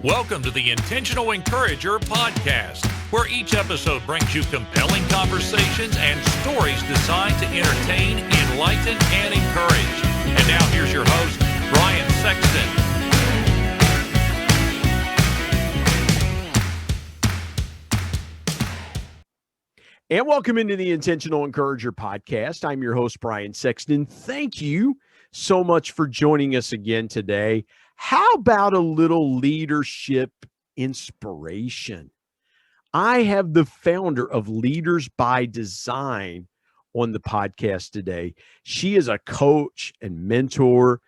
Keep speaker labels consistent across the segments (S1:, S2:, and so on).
S1: Welcome to the Intentional Encourager podcast, where each episode brings you compelling conversations and stories designed to entertain, enlighten, and encourage. And now here's your host, Brian Sexton.
S2: And welcome into the Intentional Encourager podcast. I'm your host, Brian Sexton. Thank you so much for joining us again today. How about a little leadership inspiration? I have the founder of Leaders by Design on the podcast today. She is a coach and mentor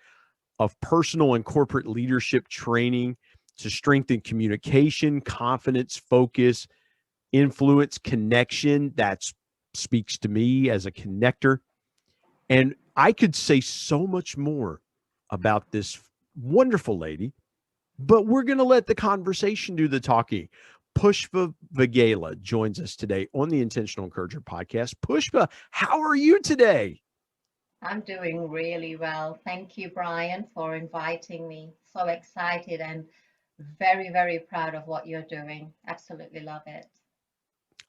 S2: of personal and corporate leadership training to strengthen communication, confidence, focus, influence, connection. That speaks to me as a connector. And I could say so much more about this wonderful lady, but we're going to let the conversation do the talking. Pushpa Vaghela joins us today on the Intentional Encourager podcast. Pushpa, how are you today?
S3: I'm doing really well. Thank you, Brian, for inviting me. So excited and very, very proud of what you're doing. Absolutely love it.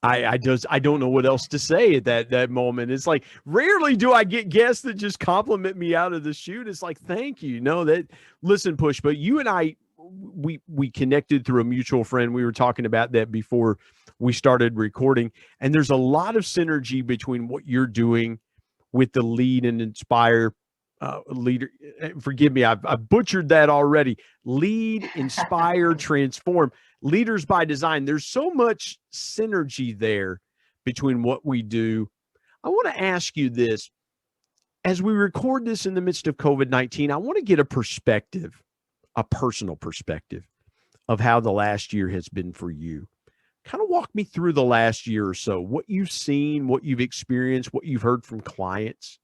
S2: I don't know what else to say at that moment. It's like, rarely do I get guests that just compliment me out of the chute. It's like, thank you. No, listen, Push, but you and I, we connected through a mutual friend. We were talking about that before we started recording. And there's a lot of synergy between what you're doing with the Lead and Inspire leader. Forgive me, I've butchered that already. Lead, Inspire, Transform. Leaders by Design. There's so much synergy there between what we do. I want to ask you this. As we record this in the midst of COVID-19, I want to get a perspective, a personal perspective of how the last year has been for you. Kind of walk me through the last year or so, what you've seen, what you've experienced, what you've heard from clients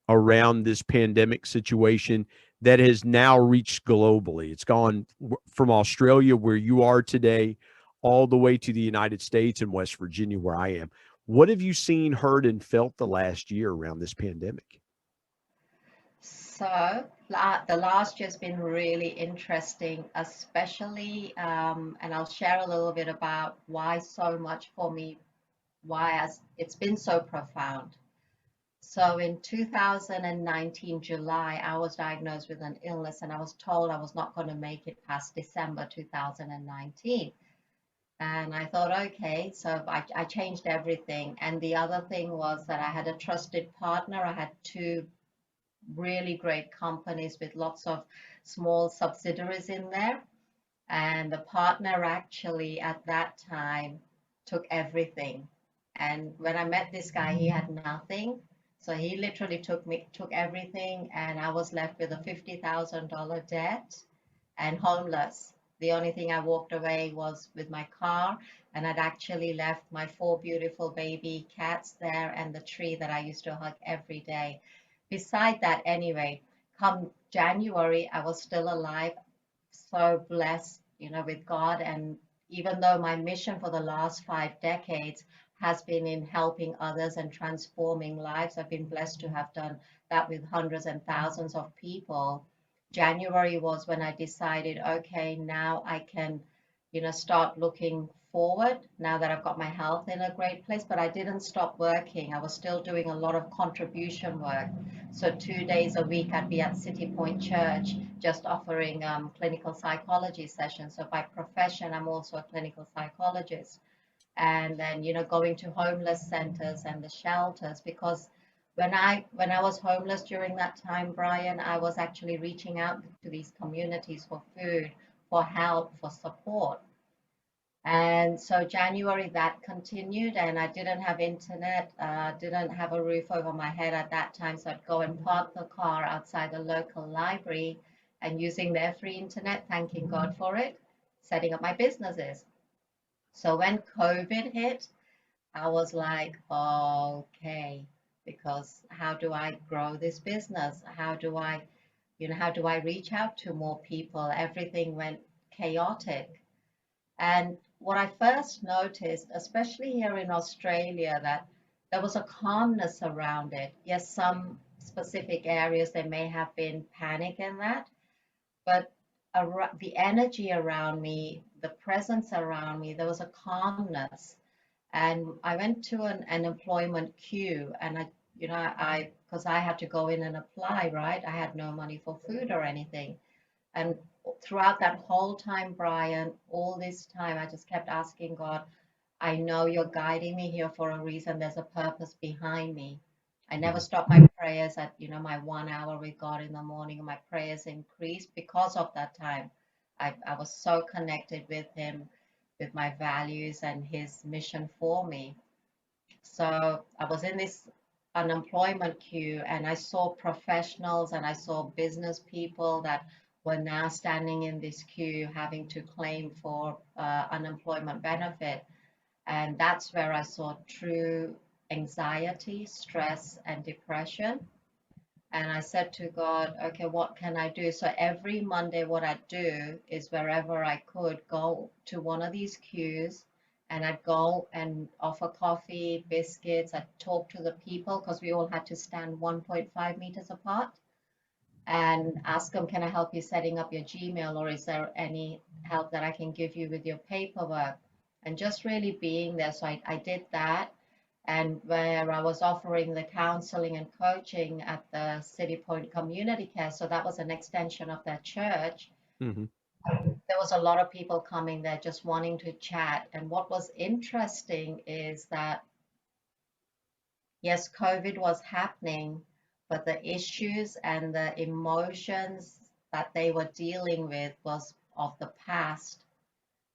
S2: around this pandemic situation that has now reached globally. It's gone from Australia, where you are today, all the way to the United States and West Virginia, where I am. What have you seen, heard, and felt the last year around this pandemic?
S3: So the last year's been really interesting, especially, and I'll share a little bit about why so much for me, it's been so profound. So in 2019, July, I was diagnosed with an illness and I was told I was not going to make it past December 2019. And I thought, okay, so I changed everything. And the other thing was that I had a trusted partner. I had two really great companies with lots of small subsidiaries in there. And the partner actually at that time took everything. And when I met this guy, he had nothing. So he literally took everything, and I was left with a $50,000 debt and homeless. The only thing I walked away was with my car, and I'd actually left my 4 beautiful baby cats there and the tree that I used to hug every day. Beside that, anyway, come January, I was still alive, so blessed, with God. And even though my mission for the last 5 decades has been in helping others and transforming lives, I've been blessed to have done that with hundreds and thousands of people. January was when I decided, okay, now I can, start looking forward now that I've got my health in a great place. But I didn't stop working. I was still doing a lot of contribution work. So 2 days a week, I'd be at City Point Church just offering clinical psychology sessions. So by profession, I'm also a clinical psychologist. And then, going to homeless centers and the shelters, because when I was homeless during that time, Brian, I was actually reaching out to these communities for food, for help, for support. And so January that continued, and I didn't have internet, didn't have a roof over my head at that time. So I'd go and park the car outside the local library and using their free internet, thanking God for it, setting up my businesses. So when COVID hit, I was like, okay, because how do I grow this business? How do I reach out to more people? Everything went chaotic. And what I first noticed, especially here in Australia, that there was a calmness around it. Yes, some specific areas, there may have been panic in that, but the energy around me, the presence around me, there was a calmness. And I went to an employment queue, and because I had to go in and apply, right? I had no money for food or anything. And throughout that whole time, Brian, all this time, I just kept asking God, I know you're guiding me here for a reason. There's a purpose behind me. I never stopped my prayers at, my 1 hour with God in the morning. My prayers increased because of that time. I was so connected with Him, with my values and His mission for me. So I was in this unemployment queue, and I saw professionals and I saw business people that were now standing in this queue having to claim for unemployment benefit. And that's where I saw true anxiety, stress, and depression. And I said to God, okay, what can I do? So every Monday, what I'd do is wherever I could go to one of these queues, and I'd go and offer coffee, biscuits. I'd talk to the people because we all had to stand 1.5 meters apart, and ask them, can I help you setting up your Gmail, or is there any help that I can give you with your paperwork? And just really being there. So I did that. And where I was offering the counseling and coaching at the City Point Community Care, so that was an extension of their church.
S2: Mm-hmm.
S3: There was a lot of people coming there just wanting to chat. And what was interesting is that, yes, COVID was happening, but the issues and the emotions that they were dealing with was of the past.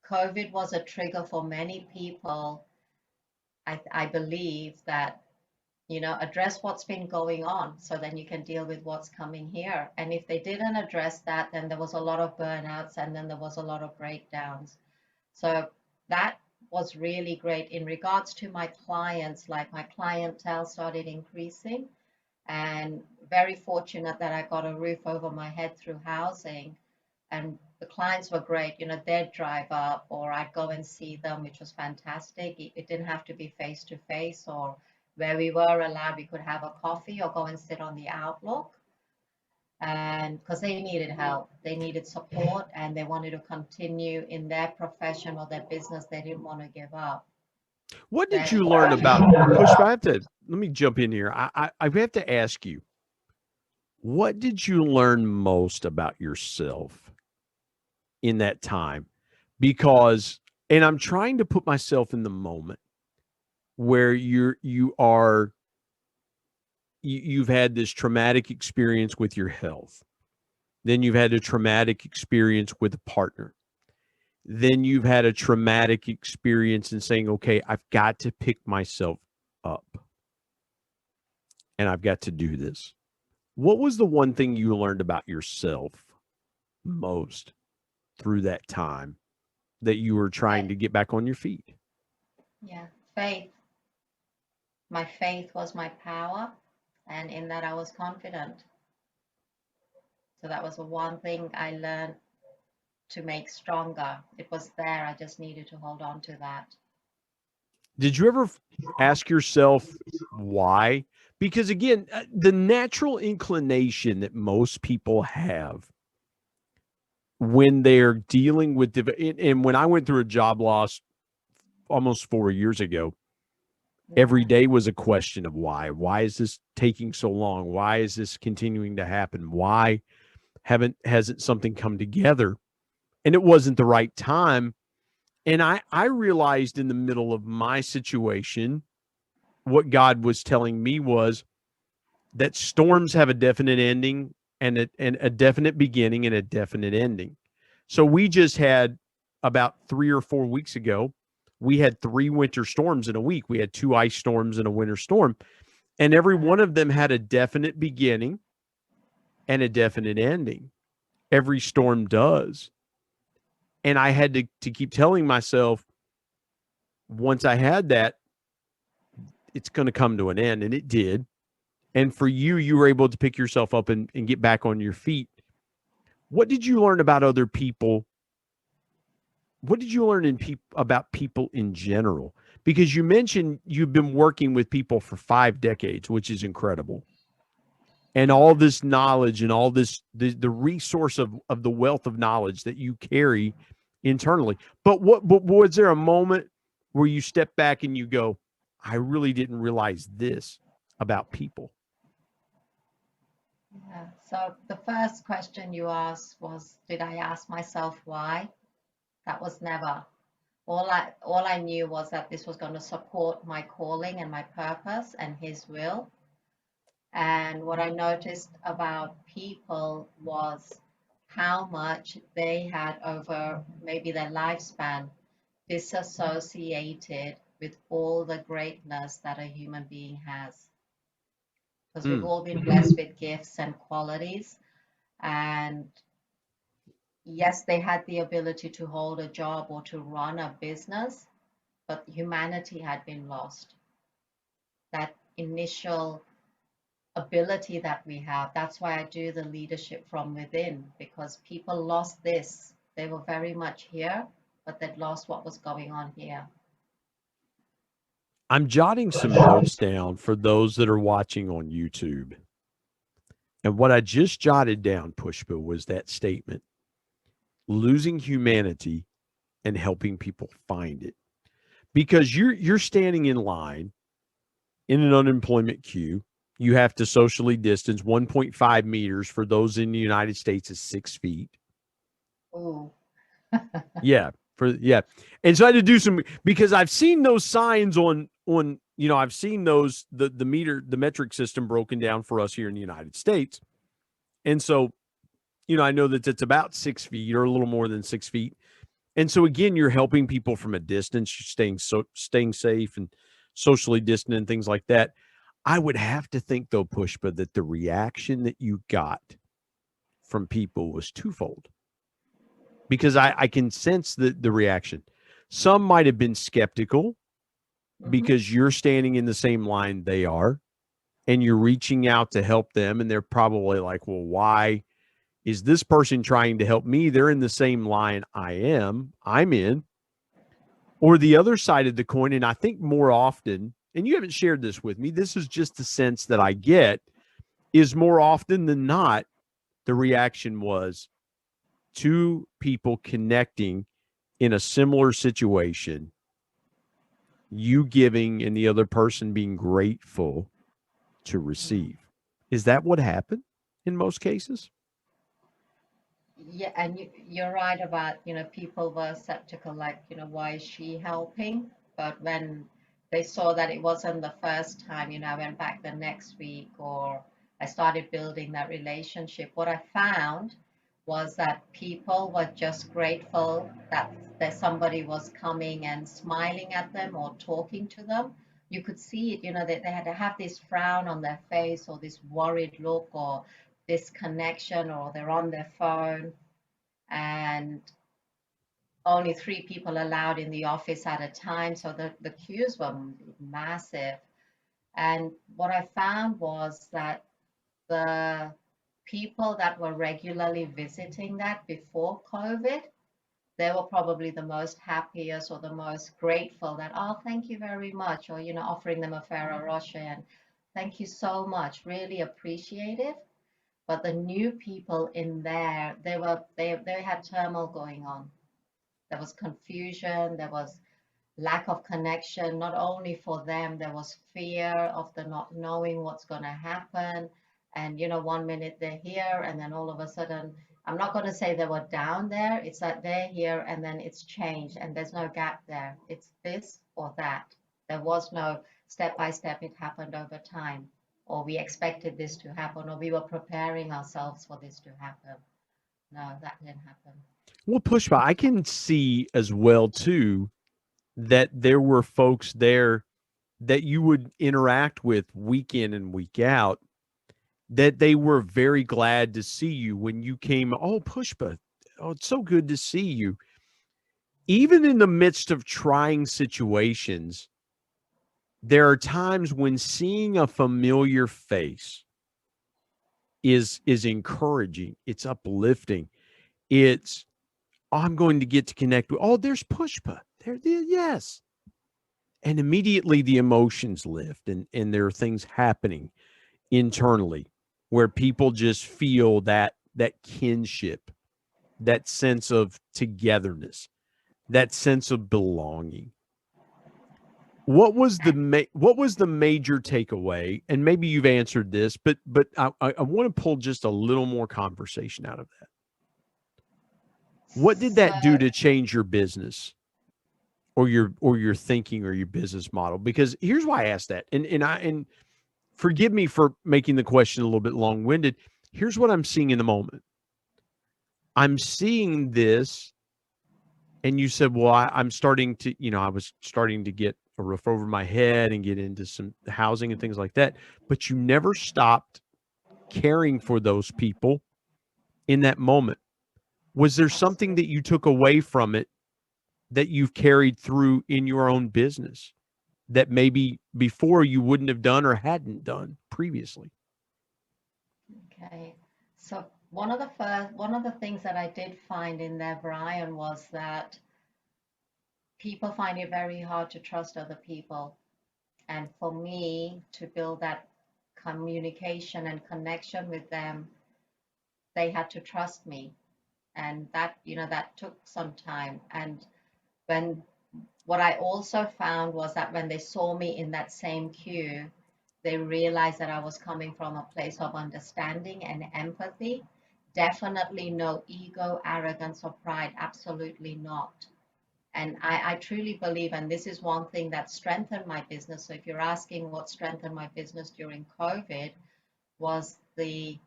S3: COVID was a trigger for many people, I believe, that, address what's been going on so then you can deal with what's coming here. And if they didn't address that, then there was a lot of burnouts, and then there was a lot of breakdowns. So that was really great. In regards to my clients, like my clientele started increasing, and very fortunate that I got a roof over my head through housing. And the clients were great. They'd drive up, or I'd go and see them, which was fantastic. It didn't have to be face to face, or where we were allowed, we could have a coffee or go and sit on the Outlook. And because they needed help, they needed support, and they wanted to continue in their profession or their business. They didn't want to give up.
S2: What did you learn about Pushpa? Let me jump in here. I have to ask you, what did you learn most about yourself in that time? Because, and I'm trying to put myself in the moment where you've had this traumatic experience with your health. Then you've had a traumatic experience with a partner. Then you've had a traumatic experience in saying, okay, I've got to pick myself up and I've got to do this. What was the one thing you learned about yourself most through that time that you were trying to get back on your feet?
S3: Yeah, faith. My faith was my power, and in that I was confident. So that was the one thing I learned to make stronger. It was there. I just needed to hold on to that.
S2: Did you ever ask yourself why? Because again, the natural inclination that most people have when they're dealing with, and when I went through a job loss almost 4 years ago, every day was a question of why. Why is this taking so long? Why is this continuing to happen? Why hasn't something come together? And it wasn't the right time. And I realized in the middle of my situation, what God was telling me was that storms have a definite ending and a definite beginning and a definite ending. So we just had, about 3 or 4 weeks ago, we had 3 winter storms in a week. We had 2 ice storms and a winter storm, and every one of them had a definite beginning and a definite ending. Every storm does. And I had to keep telling myself, once I had that, it's going to come to an end. And it did. And for you, you were able to pick yourself up and get back on your feet. What did you learn about other people? What did you learn about people in general? Because you mentioned you've been working with people for 5 decades, which is incredible. and all this knowledge and all this, the resource of the wealth of knowledge that you carry internally. But was there a moment where you step back and you go, I really didn't realize this about people?
S3: Yeah. So the first question you asked was, did I ask myself why? That was never. All I knew was that this was going to support my calling and my purpose and his will. And what I noticed about people was how much they had over maybe their lifespan disassociated with all the greatness that a human being has. Because we've
S2: Mm.
S3: all been blessed with gifts and qualities. And yes, they had the ability to hold a job or to run a business, but humanity had been lost. That initial ability that we have. That's why I do the leadership from within, because people lost this. They were very much here, but they'd lost what was going on here.
S2: I'm jotting some notes down for those that are watching on YouTube. And what I just jotted down, Pushpa, was that statement: losing humanity and helping people find it. Because you're standing in line in an unemployment queue. You have to socially distance 1.5 meters. For those in the United States is 6 feet.
S3: Ooh.
S2: Yeah. And so I had to do some, because I've seen those signs on, I've seen those, the metric system broken down for us here in the United States. And so, I know that it's about 6 feet or a little more than 6 feet. And so again, you're helping people from a distance, you're staying safe and socially distant and things like that. I would have to think, though, Pushpa, that the reaction that you got from people was twofold, because I can sense the reaction. Some might have been skeptical because you're standing in the same line they are and you're reaching out to help them. And they're probably like, well, why is this person trying to help me? They're in the same line I'm in. Or the other side of the coin, and I think more often, and you haven't shared this with me, this is just the sense that I get, is more often than not, the reaction was two people connecting in a similar situation, you giving and the other person being grateful to receive. Is that what happened in most cases?
S3: Yeah, and you're right about, people were skeptical, like, why is she helping? But when they saw that it wasn't the first time, I went back the next week, or I started building that relationship. What I found was that people were just grateful that somebody was coming and smiling at them or talking to them. You could see it, they had to have this frown on their face or this worried look or disconnection, or they're on their phone, and only 3 people allowed in the office at a time, so the queues were massive. And what I found was that the people that were regularly visiting that before COVID, they were probably the most happiest or the most grateful, that, oh, thank you very much, or offering them a Ferrero Rocher and thank you so much, really appreciative. But the new people in there, they had turmoil going on. There was confusion, there was lack of connection. Not only for them, there was fear of the not knowing what's going to happen. And 1 minute they're here, and then all of a sudden, I'm not going to say they were down there. It's that they're here, and then it's changed, and there's no gap there. It's this or that. There was no step by step. It happened over time, or we expected this to happen, or we were preparing ourselves for this to happen. No, that didn't happen.
S2: Well, Pushpa, I can see as well, too, that there were folks there that you would interact with week in and week out, that they were very glad to see you when you came. Oh, Pushpa, oh, it's so good to see you. Even in the midst of trying situations, there are times when seeing a familiar face is encouraging. It's uplifting. It's, oh, I'm going to get to connect with, oh, there's Pushpa. There, yes. And immediately the emotions lift, and there are things happening internally where people just feel that kinship, that sense of togetherness, that sense of belonging. What was the major takeaway? And maybe you've answered this, but I want to pull just a little more conversation out of that. What did that do to change your business or your thinking or your business model? Because here's why I asked that. And forgive me for making the question a little bit long-winded. Here's what I'm seeing in the moment. I'm seeing this, and you said, well, I'm starting to, I was starting to get a roof over my head and get into some housing and things like that. But you never stopped caring for those people in that moment. Was there something that you took away from it that you've carried through in your own business that maybe before you wouldn't have done or hadn't done previously?
S3: Okay. So one of the things that I did find in there, Brian, was that people find it very hard to trust other people. And for me to build that communication and connection with them, they had to trust me. And that, that took some time. And what I also found was that when they saw me in that same queue, they realized that I was coming from a place of understanding and empathy. Definitely no ego, arrogance, or pride. Absolutely not. And I truly believe, and this is one thing that strengthened my business. So if you're asking what strengthened my business during COVID, was the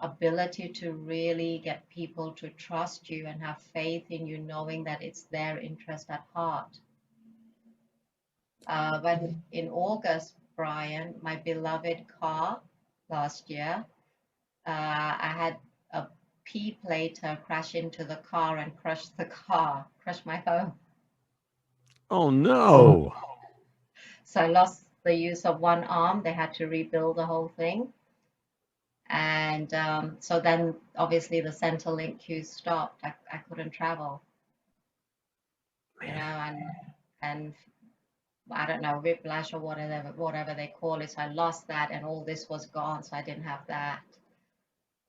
S3: ability to really get people to trust you and have faith in you, knowing that it's their interest at heart. When in August, Brian, my beloved car last year, I had a P-plater crash into the car and crush my home.
S2: Oh, no.
S3: So I lost the use of one arm. They had to rebuild the whole thing. And so then obviously the Centrelink queue stopped. I couldn't travel. And I don't know, whiplash or whatever they call it. So I lost that and all this was gone. So I didn't have that.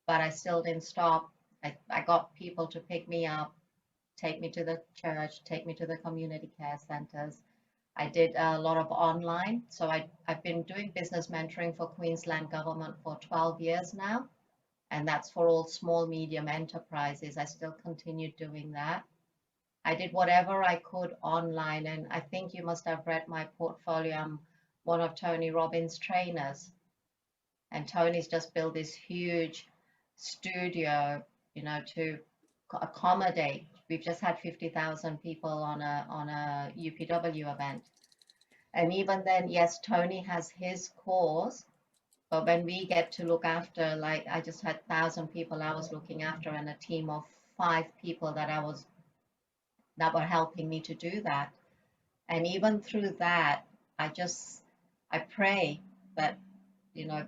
S3: But I still didn't stop. I got people to pick me up, take me to the church, take me to the community care centers. I did a lot of online. So I've been doing business mentoring for Queensland government for 12 years now. And that's for all small, medium enterprises. I still continue doing that. I did whatever I could online. And I think you must have read my portfolio. I'm one of Tony Robbins' trainers. And Tony's just built this huge studio, to accommodate. We've just had 50,000 people on a UPW event. And even then, yes, Tony has his cause, but when we get to look after, like I just had 1,000 people I was looking after and a team of 5 people that were helping me to do that. And even through that, I pray that,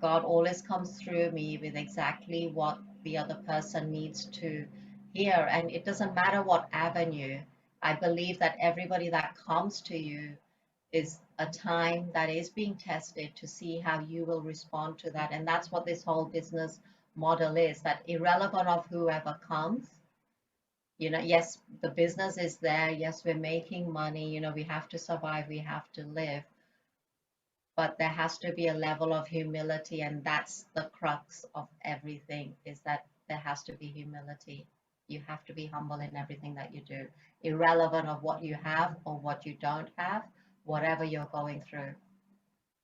S3: God always comes through me with exactly what the other person needs to hear. And it doesn't matter what avenue. I believe that everybody that comes to you is a time that is being tested to see how you will respond to that. And that's what this whole business model is, that irrelevant of whoever comes, yes, the business is there. Yes, we're making money. We have to survive. We have to live. But there has to be a level of humility. And that's the crux of everything, is that there has to be humility. You have to be humble in everything that you do, irrelevant of what you have or what you don't have, whatever you're going through.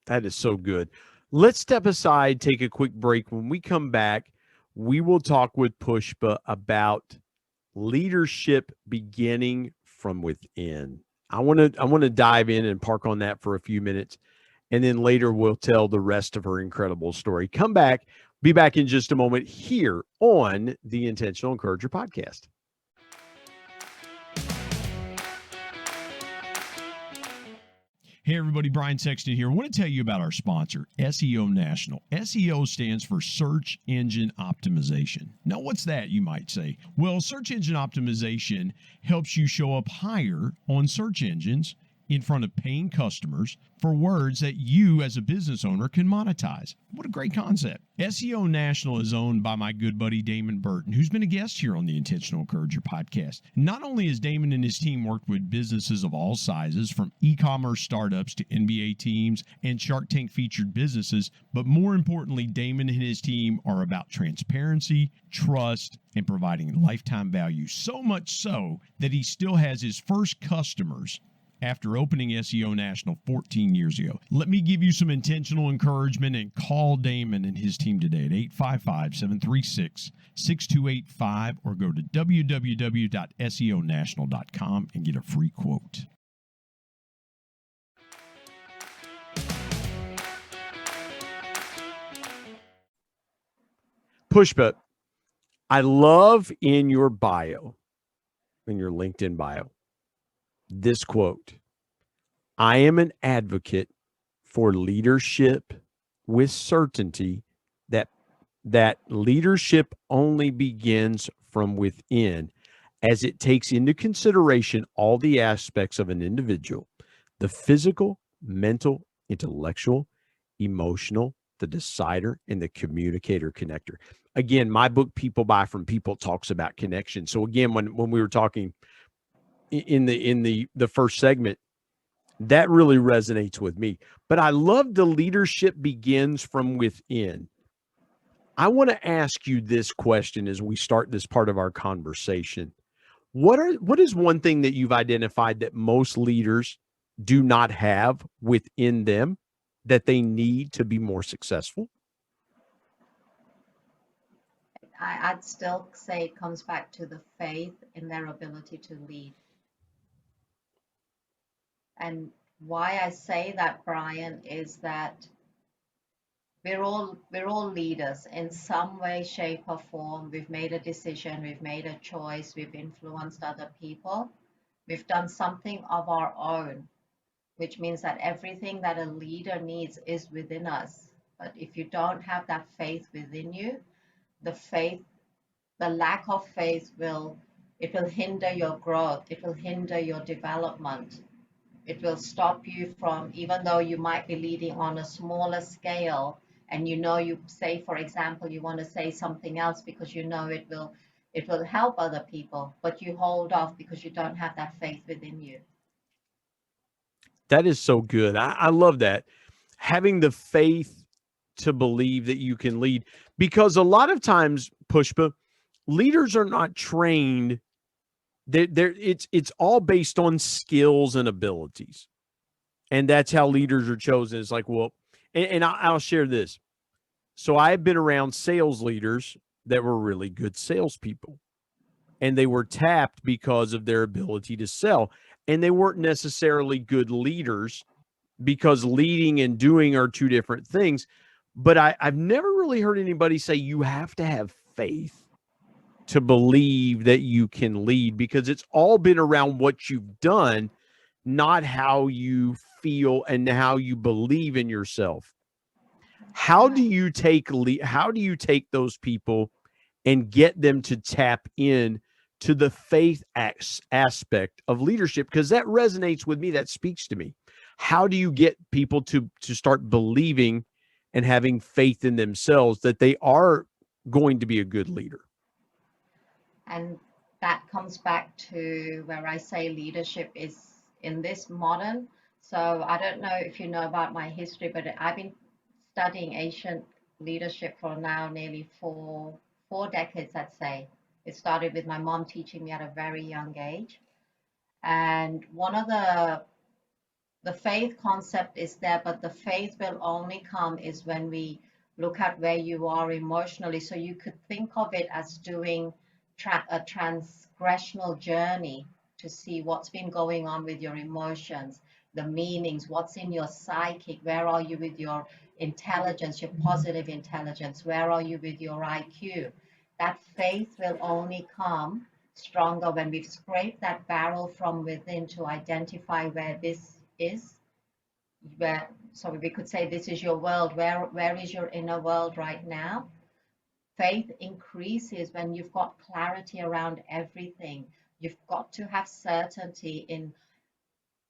S2: That is so good. Let's step aside, take a quick break. When we come back, we will talk with Pushpa about leadership beginning from within. I want to dive in and park on that for a few minutes, and then later we'll tell the rest of her incredible story. Come back. Be back in just a moment here on the Intentional Encourager podcast.
S4: Hey everybody, Brian Sexton here. I want to tell you about our sponsor, SEO National. SEO stands for Search Engine Optimization. Now, what's that, you might say? Well, search engine optimization helps you show up higher on search engines in front of paying customers for words that you as a business owner can monetize. What a great concept. SEO National is owned by my good buddy Damon Burton, who's been a guest here on the Intentional Encourager podcast. Not only has Damon and his team worked with businesses of all sizes, from e-commerce startups to NBA teams and Shark Tank featured businesses, but more importantly, Damon and his team are about transparency, trust, and providing lifetime value. So much so that he still has his first customers after opening SEO National 14 years ago. Let me give you some intentional encouragement and call Damon and his team today at 855-736-6285 or go to www.seonational.com and get a free quote.
S2: Pushpa, I love in your bio, in your LinkedIn bio, this quote: I am an advocate for leadership with certainty that leadership only begins from within, as it takes into consideration all the aspects of an individual: the physical, mental, intellectual, emotional, the decider, and the communicator connector. Again, my book, People Buy From People, talks about connection. So again, when we were talking in the first segment, that really resonates with me. But I love the leadership begins from within. I want to ask you this question as we start this part of our conversation. What is one thing that you've identified that most leaders do not have within them that they need to be more successful?
S3: I'd still say it comes back to the faith in their ability to lead. And why I say that, Brian, is that we're all leaders in some way, shape, or form. We've made a decision, we've made a choice, we've influenced other people, we've done something of our own, which means that everything that a leader needs is within us. But if you don't have that faith within you, the lack of faith will hinder your growth, it will hinder your development. It will stop you from, even though you might be leading on a smaller scale, and you say, for example, you want to say something else because you know it will help other people, but you hold off because you don't have that faith within you.
S2: That is so good. I love that. Having the faith to believe that you can lead, because a lot of times, Pushpa, leaders are not trained. It's all based on skills and abilities. And that's how leaders are chosen. It's like, well, and I'll share this. So I've been around sales leaders that were really good salespeople, and they were tapped because of their ability to sell. And they weren't necessarily good leaders, because leading and doing are two different things. But I've never really heard anybody say you have to have faith to believe that you can lead, because it's all been around what you've done, not how you feel and how you believe in yourself. How do you take those people and get them to tap in to the faith aspect of leadership? Because that resonates with me. That speaks to me. How do you get people to start believing and having faith in themselves that they are going to be a good leader?
S3: And that comes back to where I say leadership is in this modern. So I don't know if you know about my history, but I've been studying ancient leadership for now nearly four decades, I'd say. It started with my mom teaching me at a very young age. And one of the faith concept is there, but the faith will only come is when we look at where you are emotionally. So you could think of it as doing a transgressional journey to see what's been going on with your emotions, the meanings, what's in your psychic, where are you with your intelligence, your positive intelligence, where are you with your IQ. That faith will only come stronger when we've scraped that barrel from within to identify where this is. So we could say this is your world. Where is your inner world right now? Faith increases when you've got clarity around everything. You've got to have certainty in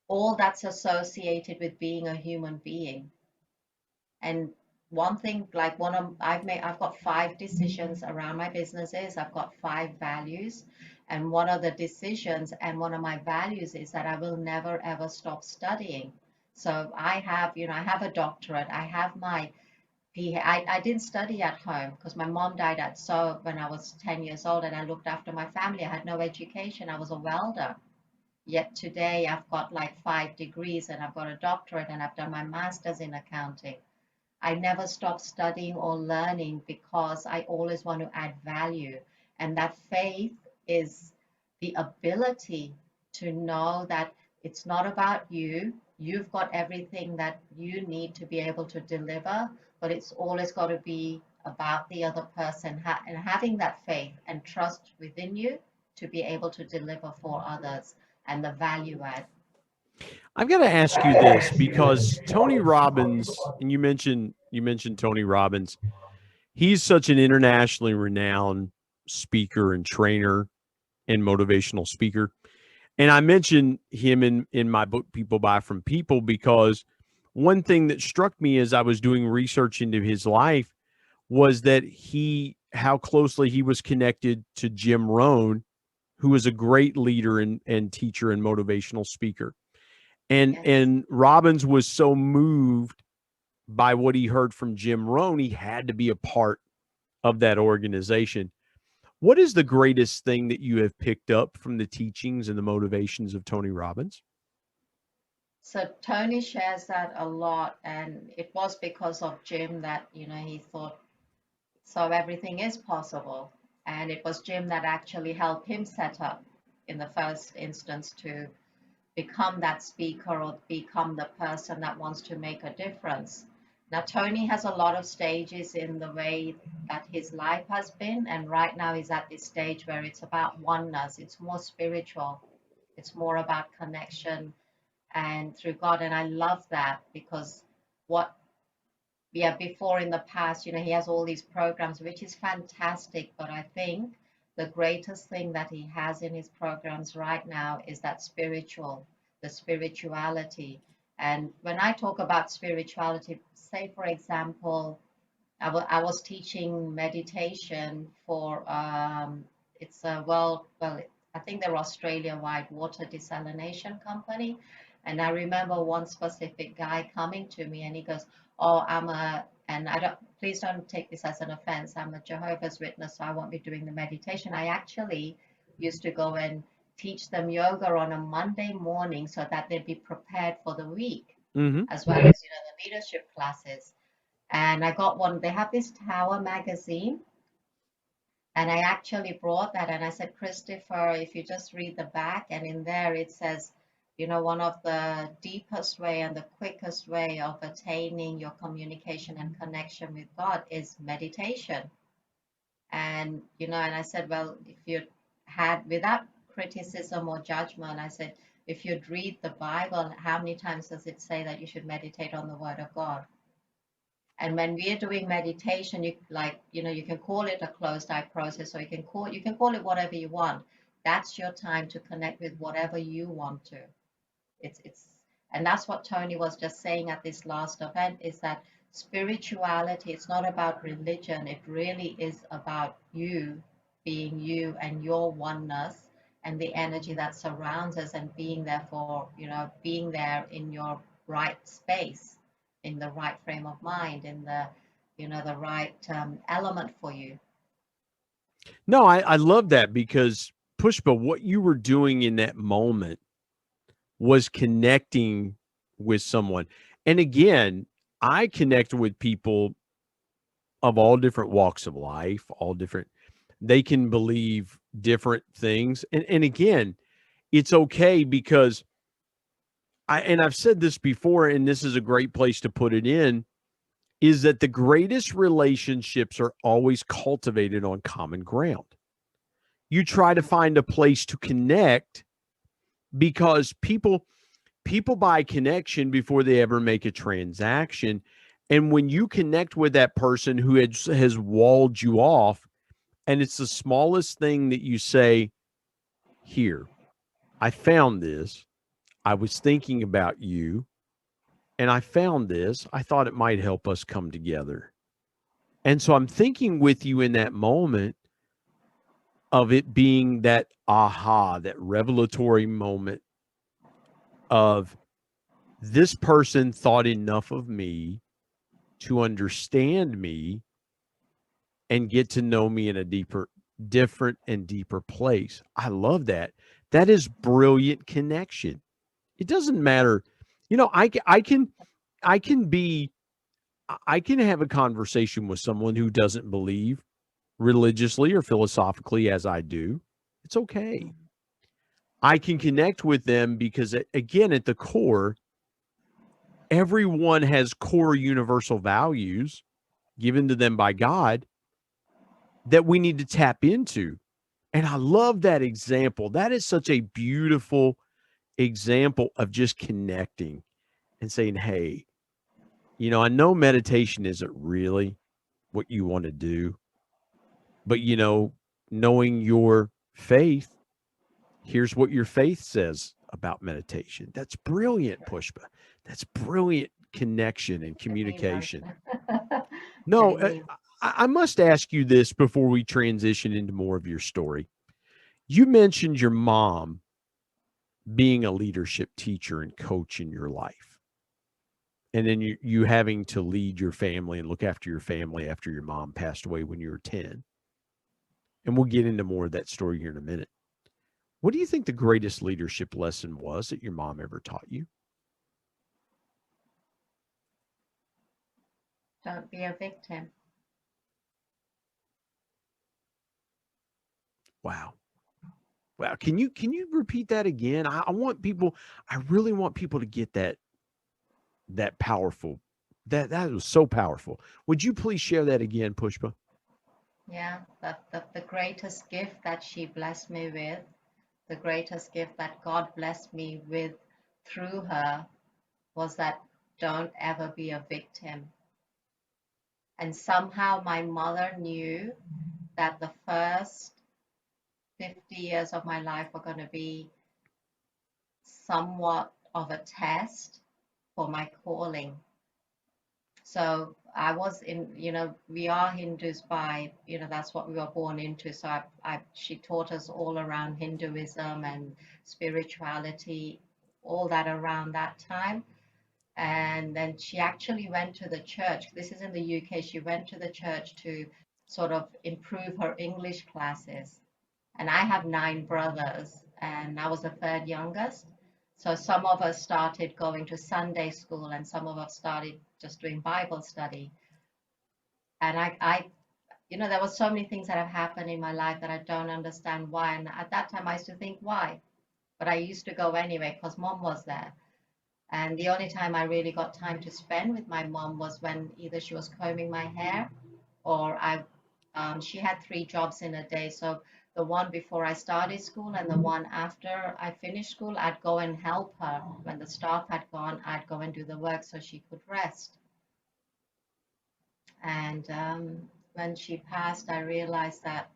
S3: all that's associated with being a human being. And one thing, like I've got 5 decisions around my businesses. I've got 5 values. And one of the decisions and one of my values is that I will never ever stop studying. So I have a doctorate. I have my I didn't study at home because my mom died when I was 10 years old, and I looked after my family. I had no education. I was a welder. Yet today I've got like 5 degrees and I've got a doctorate and I've done my master's in accounting. I never stop studying or learning because I always want to add value. And that faith is the ability to know that it's not about you. You've got everything that you need to be able to deliver, but it's always got to be about the other person and having that faith and trust within you to be able to deliver for others and the value add.
S2: I've got to ask you this because Tony Robbins, and you mentioned Tony Robbins. He's such an internationally renowned speaker and trainer and motivational speaker. And I mentioned him in my book, People Buy From People, because one thing that struck me as I was doing research into his life was that how closely he was connected to Jim Rohn, who was a great leader and teacher and motivational speaker. And Robbins was so moved by what he heard from Jim Rohn, he had to be a part of that organization. What is the greatest thing that you have picked up from the teachings and the motivations of Tony Robbins?
S3: So Tony shares that a lot, and it was because of Jim that, he thought, so everything is possible. And it was Jim that actually helped him set up in the first instance to become that speaker or become the person that wants to make a difference. Now, Tony has a lot of stages in the way that his life has been. And right now he's at this stage where it's about oneness. It's more spiritual. It's more about connection and through God. And I love that because before in the past, he has all these programs, which is fantastic. But I think the greatest thing that he has in his programs right now is that the spirituality. And when I talk about spirituality, say, for example, I was teaching meditation for, it's a I think they're Australia-wide water desalination company. And I remember one specific guy coming to me and he goes, oh, please don't take this as an offense. I'm a Jehovah's Witness, so I won't be doing the meditation. I actually used to go and teach them yoga on a Monday morning so that they'd be prepared for the week, as well as, the leadership classes. And I got one, they have this Tower magazine. And I actually brought that and I said, Christopher, if you just read the back, and in there it says, one of the deepest way and the quickest way of attaining your communication and connection with God is meditation. And, and I said, well, if you had, without criticism or judgment, I said, if you'd read the Bible, how many times does it say that you should meditate on the Word of God? And when we are doing meditation, you can call it a closed eye process, or you can call it whatever you want. That's your time to connect with whatever you want to. And that's what Tony was just saying at this last event, is that spirituality, it's not about religion. It really is about you being you and your oneness and the energy that surrounds us, and being there being there in your right space, in the right frame of mind, in the right element for you.
S2: No, I love that, because Pushpa, what you were doing in that moment was connecting with someone. And again, I connect with people of all different walks of life, they can believe different things. And again, it's okay, because I've said this before, and this is a great place to put it in, is that the greatest relationships are always cultivated on common ground. You try to find a place to connect, because people buy connection before they ever make a transaction. And when you connect with that person who has walled you off, and it's the smallest thing that you say, here, I found this, I was thinking about you and I found this. I thought it might help us come together. And so I'm thinking with you in that moment of it being that aha, that revelatory moment of this person thought enough of me to understand me and get to know me in a different and deeper place. I love that. That is brilliant connection. It doesn't matter. You know, I can have a conversation with someone who doesn't believe religiously or philosophically as I do. It's okay. I can connect with them because, again, at the core, everyone has core universal values given to them by God that we need to tap into. And I love that example. That is such a beautiful example of just connecting and saying, hey, you know, I know meditation isn't really what you want to do, but, you know, knowing your faith, here's what your faith says about meditation. That's brilliant, Pushpa. That's brilliant connection and communication. No, I must ask you this before we transition into more of your story. You mentioned your mom being a leadership teacher and coach in your life. And then you having to lead your family and look after your family after your mom passed away when you were 10. And we'll get into more of that story here in a minute. What do you think the greatest leadership lesson was that your mom ever taught you?
S3: Don't be a victim.
S2: Wow. Wow. Can you repeat that again? I really want people to get that powerful. That was so powerful. Would you please share that again, Pushpa?
S3: Yeah, the greatest gift that she blessed me with, the greatest gift that God blessed me with through her was that don't ever be a victim. And somehow my mother knew that the first 50 years of my life were going to be somewhat of a test for my calling. So I was in, we are Hindus by, that's what we were born into. So she taught us all around Hinduism and spirituality, all that around that time. And then she actually went to the church. This is in the UK. She went to the church to sort of improve her English classes. And I have 9 brothers, and I was the 3rd youngest. So some of us started going to Sunday school, and some of us started just doing Bible study. And I there were so many things that have happened in my life that I don't understand why. And at that time, I used to think why, but I used to go anyway because Mom was there. And the only time I really got time to spend with my mom was when either she was combing my hair or she had 3 jobs in a day. So the one before I started school and the one after I finished school, I'd go and help her. When the staff had gone, I'd go and do the work so she could rest. And when she passed, I realized that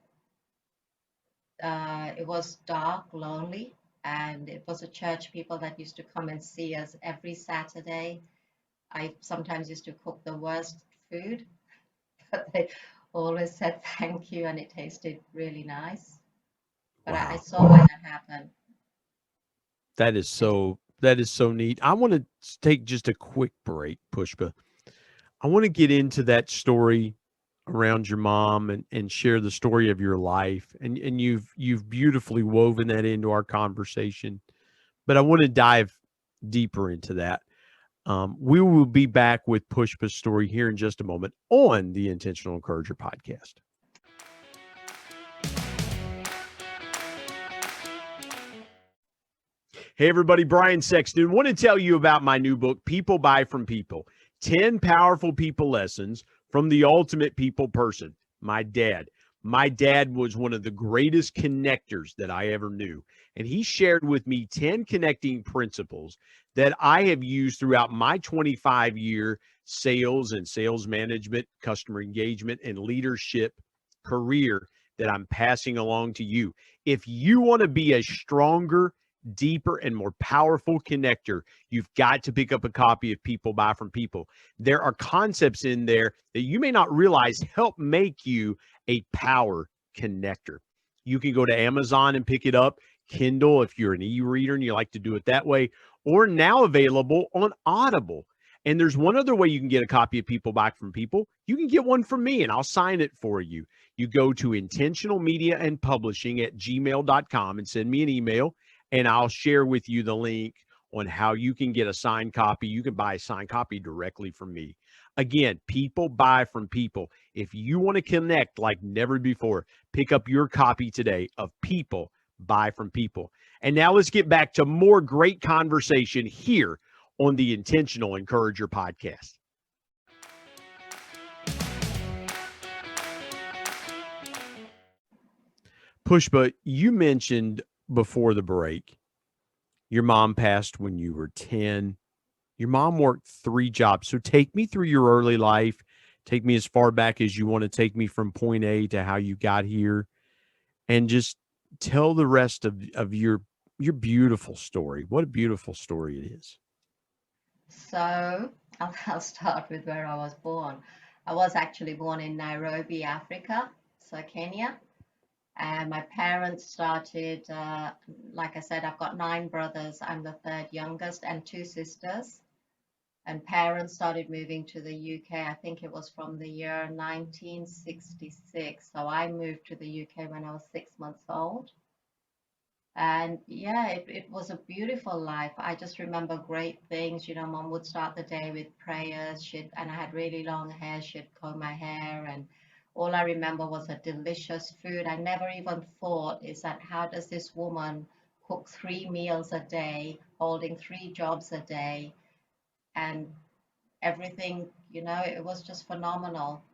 S3: it was dark, lonely, and it was a church people that used to come and see us every Saturday. I sometimes used to cook the worst food, but they always said thank you, and it tasted really nice. But
S2: Wow.
S3: I saw when that happened.
S2: That is so neat. I want to take just a quick break, Pushpa. I want to get into that story around your mom and share the story of your life. And you've beautifully woven that into our conversation. But I want to dive deeper into that. We will be back with Pushpa's story here in just a moment on the Intentional Encourager podcast. Hey, everybody, Brian Sexton. Want to tell you about my new book, People Buy From People, 10 Powerful People Lessons from the Ultimate People Person. My dad was one of the greatest connectors that I ever knew. And he shared with me 10 connecting principles that I have used throughout my 25-year sales and sales management, customer engagement, and leadership career that I'm passing along to you. If you want to be a stronger, deeper and more powerful connector, you've got to pick up a copy of People Buy from People. There are concepts in there that you may not realize help make you a power connector. You can go to Amazon and pick it up, Kindle if you're an e-reader and you like to do it that way, or now available on Audible. And there's one other way you can get a copy of People Buy from People. You can get one from me and I'll sign it for you. You go to intentionalmediaandpublishing@gmail.com and send me an email, and I'll share with you the link on how you can get a signed copy. You can buy a signed copy directly from me. Again, People Buy from People. If you want to connect like never before, pick up your copy today of People Buy from People. And now let's get back to more great conversation here on the Intentional Encourager podcast. Pushpa, you mentioned before the break, your mom passed when you were 10. Your mom worked 3 jobs. So take me through your early life. Take me as far back as you want to take me from point A to how you got here. And just tell the rest of your beautiful story. What a beautiful story it is.
S3: So I'll start with where I was born. I was actually born in Nairobi, Africa, so Kenya. And my parents started, like I said, I've got 9 brothers. I'm the 3rd youngest and 2 sisters. And parents started moving to the UK. I think it was from the year 1966. So I moved to the UK when I was 6 months old. And yeah, it was a beautiful life. I just remember great things. You know, Mom would start the day with prayers. And I had really long hair. She'd comb my hair, and all I remember was a delicious food. I never even thought is that how does this woman cook 3 meals a day, holding 3 jobs a day, and everything, you know, it was just phenomenal.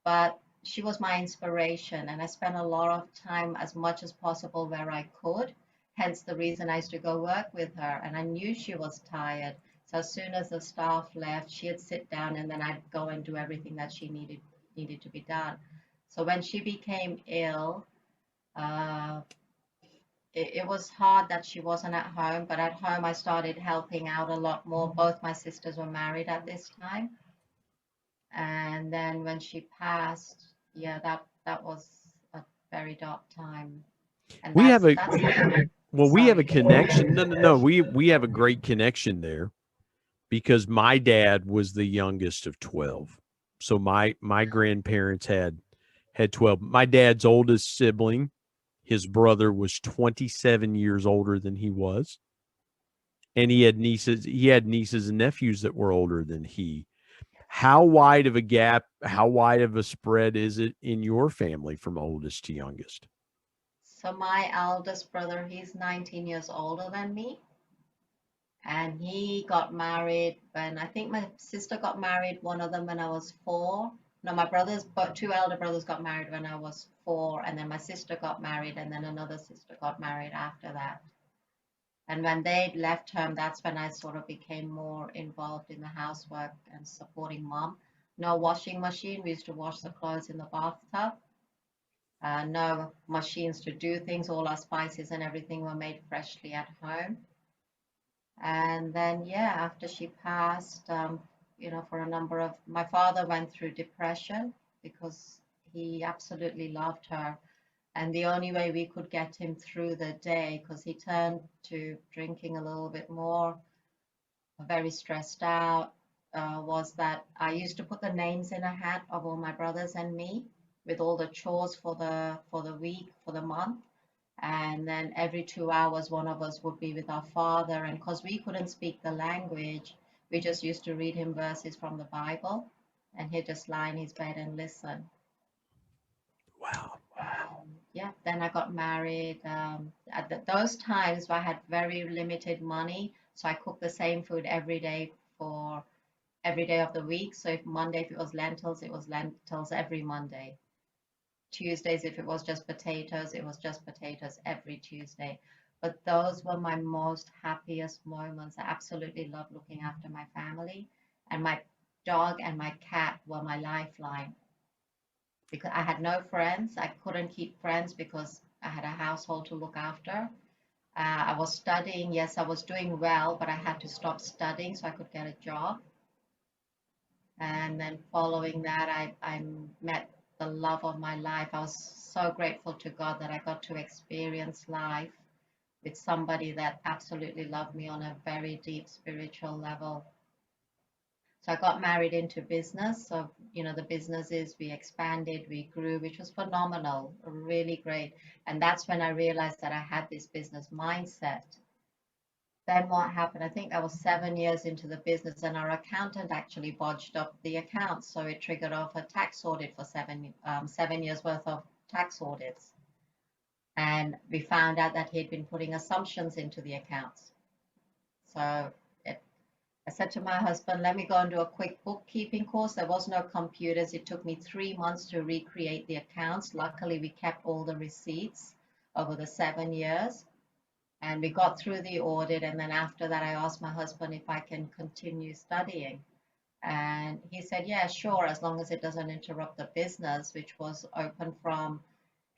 S3: But she was my inspiration, and I spent a lot of time as much as possible where I could. Hence the reason I used to go work with her, and I knew she was tired. So as soon as the staff left, she'd sit down and then I'd go and do everything that she needed to be done. So when she became ill, uh, it was hard that she wasn't at home, but at home I started helping out a lot more. Both my sisters were married at this time. And then when she passed, yeah, that was a very dark time. And
S2: We have a
S3: that's
S2: we have a
S3: sorry.
S2: connection. No. We have a great connection there because my dad was the youngest of 12. So my grandparents had 12. My dad's oldest sibling, his brother, was 27 years older than he was. And he had nieces and nephews that were older than he. How wide of a gap, how wide of a spread is it in your family from oldest to youngest?
S3: So my eldest brother, he's 19 years older than me. And he got married when I think my sister got married, one of them when I was 4. No, my brothers, but 2 elder brothers got married when I was 4, and then my sister got married, and then another sister got married after that. And when they left home, that's when I sort of became more involved in the housework and supporting Mom. No washing machine. We used to wash the clothes in the bathtub. No machines to do things. All our spices and everything were made freshly at home. And then, yeah, after she passed, you know, for a number of, my father went through depression because he absolutely loved her. And the only way we could get him through the day, because he turned to drinking a little bit more, very stressed out, was that I used to put the names in a hat of all my brothers and me with all the chores for the week, for the month. And then every 2 hours, one of us would be with our father. And because we couldn't speak the language, we just used to read him verses from the Bible, and he'd just lie in his bed and listen.
S2: Wow.
S3: Yeah, then I got married. Those times I had very limited money, so I cooked the same food every day for every day of the week. So if Monday, if it was lentils every Monday. Tuesdays, if it was just potatoes, it was just potatoes every Tuesday. But those were my most happiest moments. I absolutely loved looking after my family, and my dog and my cat were my lifeline. Because I had no friends. I couldn't keep friends because I had a household to look after. I was studying. Yes, I was doing well, but I had to stop studying so I could get a job. And then following that, I met the love of my life. I was so grateful to God that I got to experience life with somebody that absolutely loved me on a very deep spiritual level. So I got married into business. So, the businesses, we expanded, we grew, which was phenomenal, really great. And that's when I realized that I had this business mindset. Then what happened? I think I was 7 years into the business, and our accountant actually bodged up the accounts. So it triggered off a tax audit for 7 years worth of tax audits. And we found out that he'd been putting assumptions into the accounts. So I said to my husband, let me go and do a quick bookkeeping course. There was no computers. It took me 3 months to recreate the accounts. Luckily, we kept all the receipts over the 7 years. And we got through the audit. And then after that, I asked my husband if I can continue studying. And he said, yeah, sure, as long as it doesn't interrupt the business, which was open from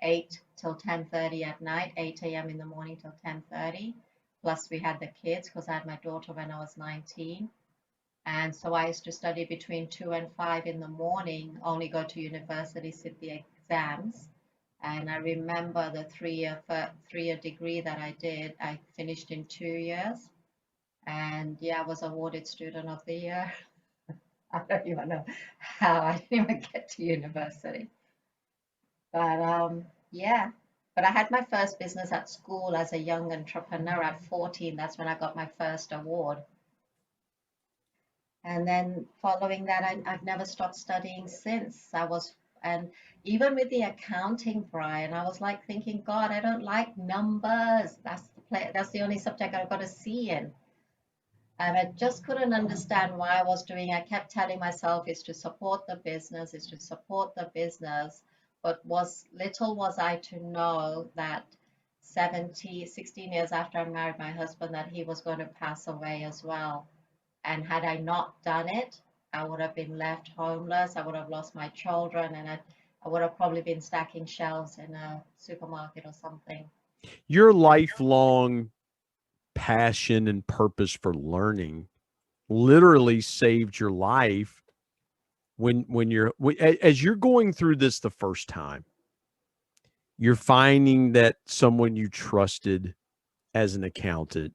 S3: 8 till 10:30 at night, 8 a.m. in the morning till 10:30. Plus we had the kids because I had my daughter when I was 19. And so I used to study between 2 and 5 in the morning, only go to university, sit the exams. And I remember the three-year degree that I did, I finished in 2 years. And yeah, I was awarded Student of the Year. I don't even know how I didn't even get to university. But yeah, but I had my first business at school as a young entrepreneur at 14. That's when I got my first award. And then following that, I've never stopped studying since. And even with the accounting, Brian, I was like thinking, God, I don't like numbers. That's the only subject I've got a C in. And I just couldn't understand why I was doing. I kept telling myself it's to support the business, it's to support the business. But little was I to know that 16 years after I married my husband, that he was going to pass away as well. And had I not done it, I would have been left homeless. I would have lost my children, and I would have probably been stacking shelves in a supermarket or something.
S2: Your lifelong passion and purpose for learning literally saved your life as you're going through this the first time. You're finding that someone you trusted as an accountant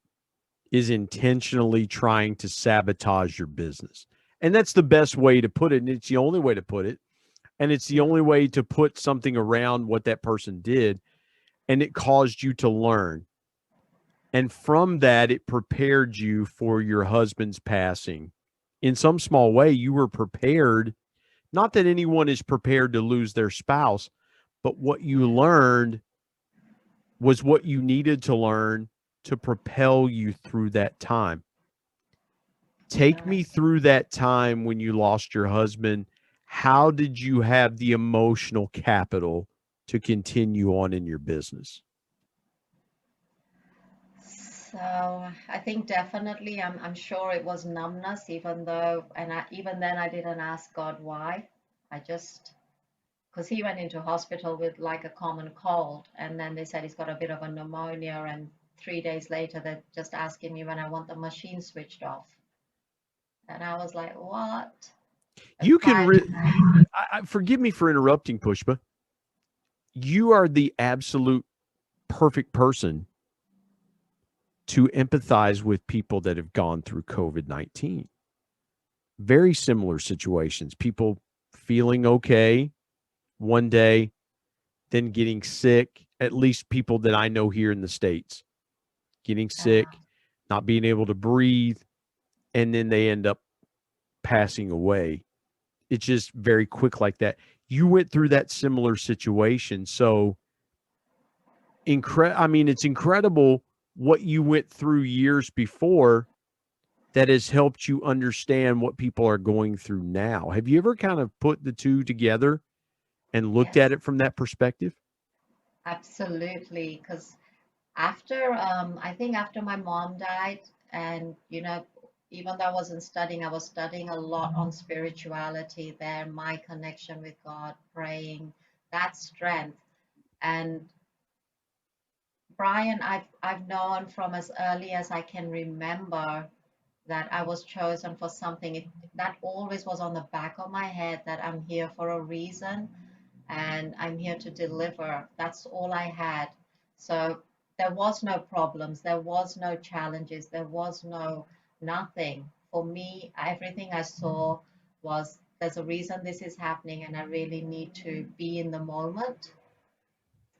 S2: is intentionally trying to sabotage your business. And that's the best way to put it. And it's the only way to put it. And it's the only way to put something around what that person did. And it caused you to learn. And from that, it prepared you for your husband's passing. In some small way, you were prepared. Not that anyone is prepared to lose their spouse, but what you learned was what you needed to learn to propel you through that time. Take me through that time when you lost your husband. How did you have the emotional capital to continue on in your business?
S3: So I think definitely, I'm sure it was numbness, even then I didn't ask God why. Because he went into hospital with like a common cold, and then they said he's got a bit of a pneumonia, and 3 days later they're just asking me when I want the machine switched off. And I was like, what?
S2: You can forgive me for interrupting, Pushpa. You are the absolute perfect person to empathize with people that have gone through COVID-19. Very similar situations. People feeling okay one day, then getting sick. At least people that I know here in the States, getting sick, not being able to breathe, and then they end up passing away. It's just very quick like that. You went through that similar situation. So it's incredible what you went through years before that has helped you understand what people are going through now. Have you ever kind of put the two together and looked at it from that perspective?
S3: Absolutely. Because I think after my mom died, and even though I wasn't studying, I was studying a lot on spirituality there, my connection with God, praying, that strength. And Brian, I've known from as early as I can remember that I was chosen for something. That always was on the back of my head, that I'm here for a reason and I'm here to deliver. That's all I had. So there was no problems, there was no challenges, there was no nothing. For me, everything I saw was there's a reason this is happening and I really need to be in the moment.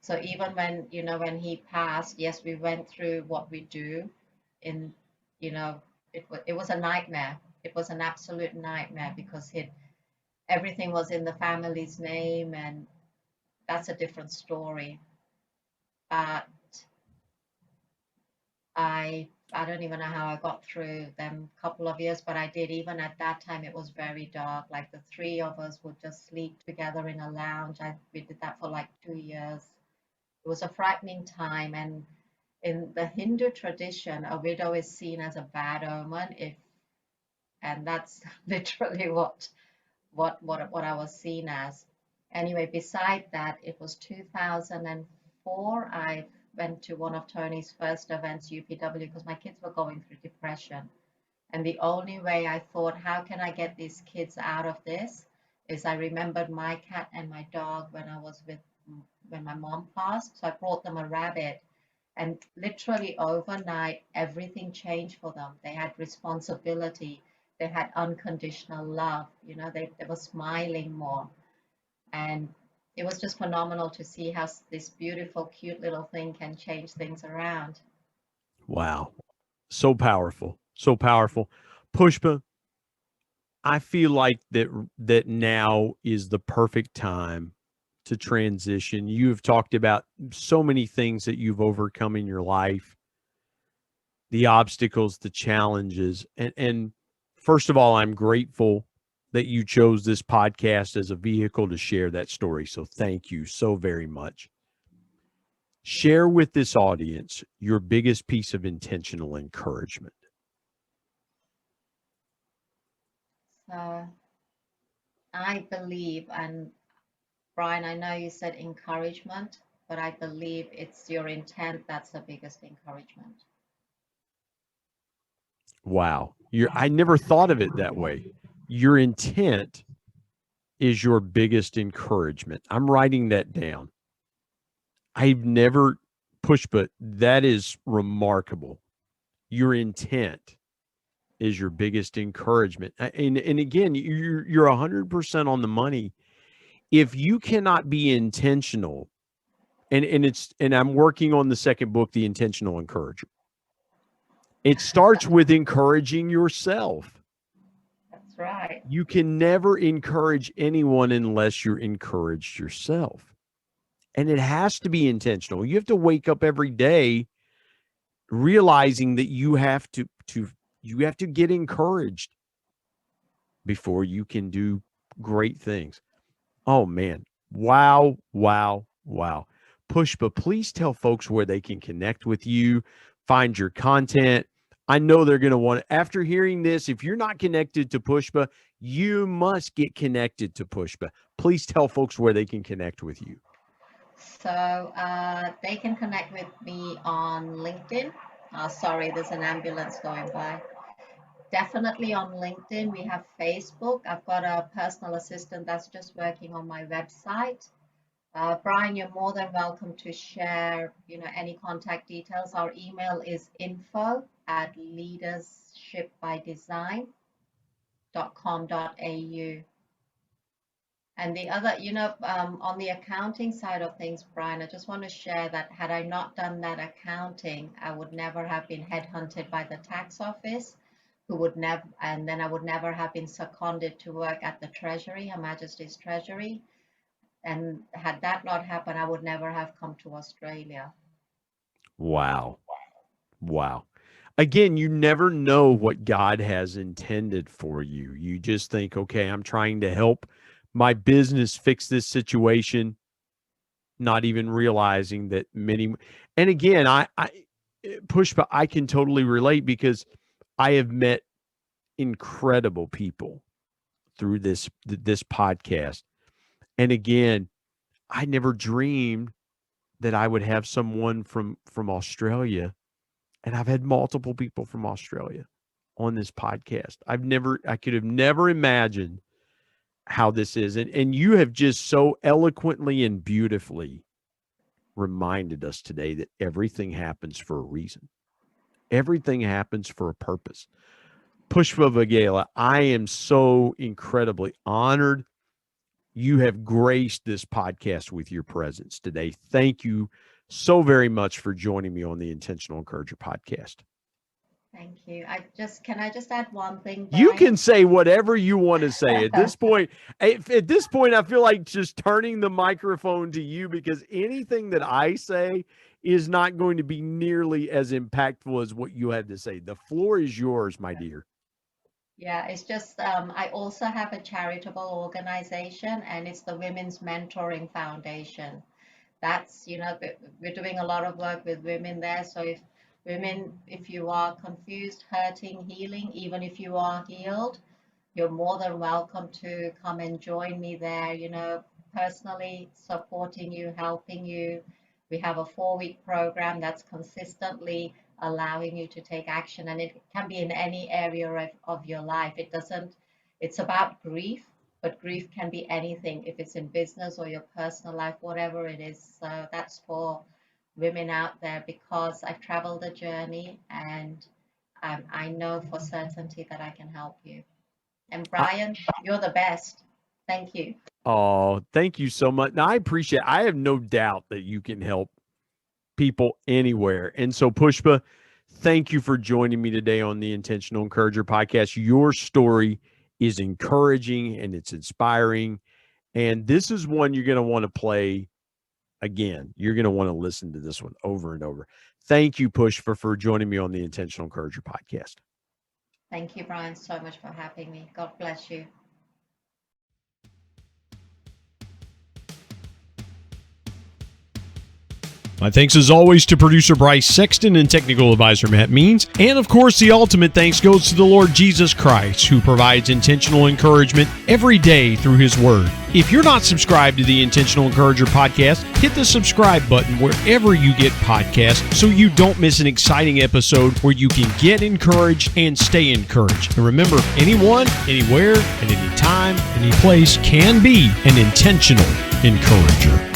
S3: So even when, when he passed, yes, we went through what we do in, you know, it was a nightmare. It was an absolute nightmare because everything was in the family's name, and that's a different story. But I don't even know how I got through them couple of years, but I did. Even at that time, it was very dark. Like the three of us would just sleep together in a lounge. We did that for like 2 years. It was a frightening time, and in the Hindu tradition, a widow is seen as a bad omen and that's literally what I was seen as. Anyway, beside that, it was 2004. I went to one of Tony's first events, UPW, because my kids were going through depression. And the only way I thought, how can I get these kids out of this, is I remembered my cat and my dog when my mom passed. So I brought them a rabbit. And literally overnight, everything changed for them. They had responsibility. They had unconditional love. They were smiling more. And it was just phenomenal to see how this beautiful, cute little thing can change things around.
S2: Wow. So powerful. So powerful. Pushpa, I feel like that now is the perfect time to transition. You've talked about so many things that you've overcome in your life, the obstacles, the challenges. And first of all, I'm grateful that you chose this podcast as a vehicle to share that story. So thank you so very much. Share with this audience your biggest piece of intentional encouragement.
S3: So I believe, and Brian, I know you said encouragement, but I believe it's your intent that's the biggest encouragement.
S2: Wow. I never thought of it that way. Your intent is your biggest encouragement. I'm writing that down. I've never pushed, but that is remarkable. Your intent is your biggest encouragement. And again, you're 100% on the money. If you cannot be intentional, and I'm working on the second book, The Intentional Encourager. It starts with encouraging yourself.
S3: That's right.
S2: You can never encourage anyone unless you're encouraged yourself. And it has to be intentional. You have to wake up every day realizing that you have to get encouraged before you can do great things. Oh man. Wow, wow, wow. Pushpa, please tell folks where they can connect with you, find your content. I know they're going to want to, after hearing this, if you're not connected to Pushpa, you must get connected to Pushpa. Please tell folks where they can connect with you.
S3: So they can connect with me on LinkedIn. Sorry, there's an ambulance going by. Definitely on LinkedIn. We have Facebook. I've got a personal assistant that's just working on my website. Brian, you're more than welcome to share, any contact details. Our email is info@leadershipbydesign.com.au. And the other, on the accounting side of things, Brian, I just want to share that had I not done that accounting, I would never have been headhunted by the tax office, and then I would never have been seconded to work at the Treasury, Her Majesty's Treasury. And had that not happened, I would never have come to Australia.
S2: Wow. Wow. Again, you never know what God has intended for you. You just think, okay, I'm trying to help my business fix this situation, not even realizing that many. And again, I Pushpa, I can totally relate because I have met incredible people through this podcast. And again, I never dreamed that I would have someone from Australia, and I've had multiple people from Australia on this podcast. I could have never imagined how this is. And you have just so eloquently and beautifully reminded us today that everything happens for a reason. Everything happens for a purpose. Pushpa Vaghela, I am so incredibly honored. You have graced this podcast with your presence today. Thank you so very much for joining me on the Intentional Encourager podcast.
S3: Thank you. Can I just add one thing,
S2: You
S3: Brian?
S2: can say whatever you want to say at this point. At this point, I feel like just turning the microphone to you, because anything that I say is not going to be nearly as impactful as what you had to say. The floor is yours, my dear.
S3: Yeah, it's just I also have a charitable organization, and it's the Women's Mentoring Foundation. That's, we're doing a lot of work with women there. So if you are confused, hurting, healing, even if you are healed, you're more than welcome to come and join me there, personally supporting you, helping you. We have a 4-week program that's consistently allowing you to take action, and it can be in any area of your life. It's about grief, but grief can be anything, if it's in business or your personal life, whatever it is. So that's for women out there, because I've traveled the journey, and I know for certainty that I can help you. And Brian, you're the best. Thank you.
S2: Oh, thank you so much. Now, I appreciate it. I have no doubt that you can help people anywhere. And so, Pushpa, thank you for joining me today on the Intentional Encourager podcast. Your story is encouraging and it's inspiring. And this is one you're going to want to play again. You're going to want to listen to this one over and over. Thank you, Pushpa, for joining me on the Intentional Encourager podcast.
S3: Thank you, Brian, so much for having me. God bless you.
S4: My thanks as always to producer Bryce Sexton and technical advisor Matt Means. And of course, the ultimate thanks goes to the Lord Jesus Christ, who provides intentional encouragement every day through his word. If you're not subscribed to the Intentional Encourager podcast, hit the subscribe button wherever you get podcasts so you don't miss an exciting episode where you can get encouraged and stay encouraged. And remember, anyone, anywhere, at any time, any place can be an intentional encourager.